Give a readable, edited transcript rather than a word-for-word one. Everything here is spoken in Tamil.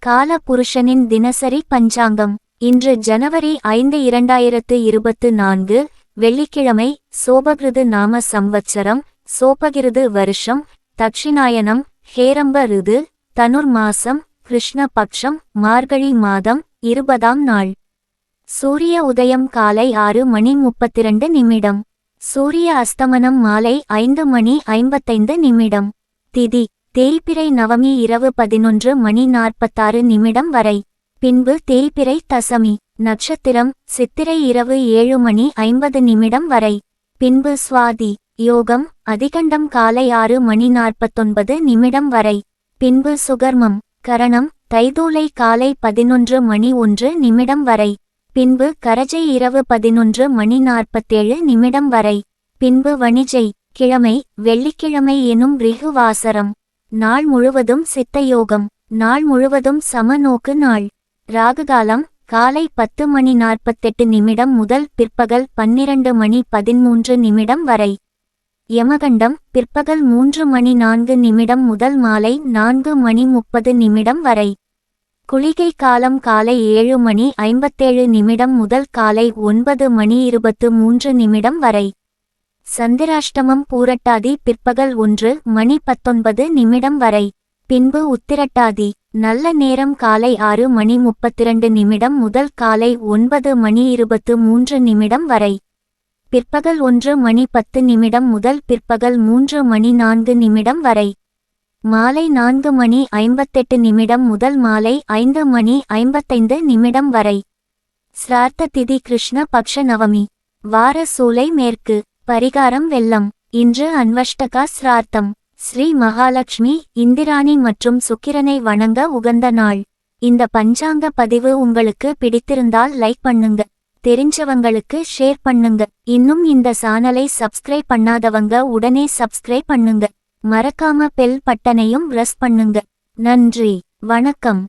கால புருஷனின் தினசரி பஞ்சாங்கம். இன்று ஜனவரி 5 2024 வெள்ளிக்கிழமை. சோபகிருது நாம சம்வத்சரம், சோபகிருது வருஷம், தக்ஷிணாயனம், ஹேரம்ப ரிது, தனுர் மாசம், கிருஷ்ண பக்ஷம், மார்கழி மாதம், 20ஆம் நாள். சூரிய உதயம் காலை 6:32. சூரிய அஸ்தமனம் மாலை 5:55. திதி தேய்பிறை நவமி இரவு 11:46 வரை. பின்பு தேய்பிறை தசமி. நட்சத்திரம் சித்திரை இரவு 7:50 வரை. பின்பு சுவாதி யோகம் அதிகண்டம் காலை 6:49 வரை. பின்பு சுகர்மம் கரணம் தைதூலை காலை 11:01 வரை. பின்பு கரஜை இரவு 11:47 வரை. பின்பு வணிஜை கிழமை வெள்ளிக்கிழமை எனும் ரிகு வாசரம். நாள் முழுவதும் சித்தயோகம். நாள் முழுவதும் சமநோக்கு நாள். ராகுகாலம் காலை 10:48 முதல் பிற்பகல் 12:13 வரை. யமகண்டம் பிற்பகல் 3:04 முதல் மாலை 4:30 வரை. குளிகை காலம் காலை 7:57 முதல் காலை 9:23 வரை. சந்திராஷ்டமம் பூரட்டாதி பிற்பகல் 1:19 வரை. பின்பு உத்திரட்டாதி நல்ல நேரம் காலை 6:32 முதல் காலை 9:23 வரை. பிற்பகல் 1:10 முதல் பிற்பகல் 3:04 வரை. மாலை 4:58 முதல் மாலை 5:55 வரை. ஸ்ரார்த்த திதி கிருஷ்ண பக்ஷ நவமி. வார சூலை மேற்கு. பரிகாரம் வெல்லம். இன்று அன்வஷ்டகா ஸ்ரார்த்தம். ஸ்ரீ மகாலட்சுமி, இந்திராணி மற்றும் சுக்கிரனை வணங்க உகந்த நாள். இந்த பஞ்சாங்க பதிவு உங்களுக்கு பிடித்திருந்தால் லைக் பண்ணுங்க, தெரிஞ்சவங்களுக்கு ஷேர் பண்ணுங்க. இன்னும் இந்த சேனலை சப்ஸ்கிரைப் பண்ணாதவங்க உடனே சப்ஸ்கிரைப் பண்ணுங்க. மறக்காம பெல் பட்டனையும் பிரஸ் பண்ணுங்க. நன்றி, வணக்கம்.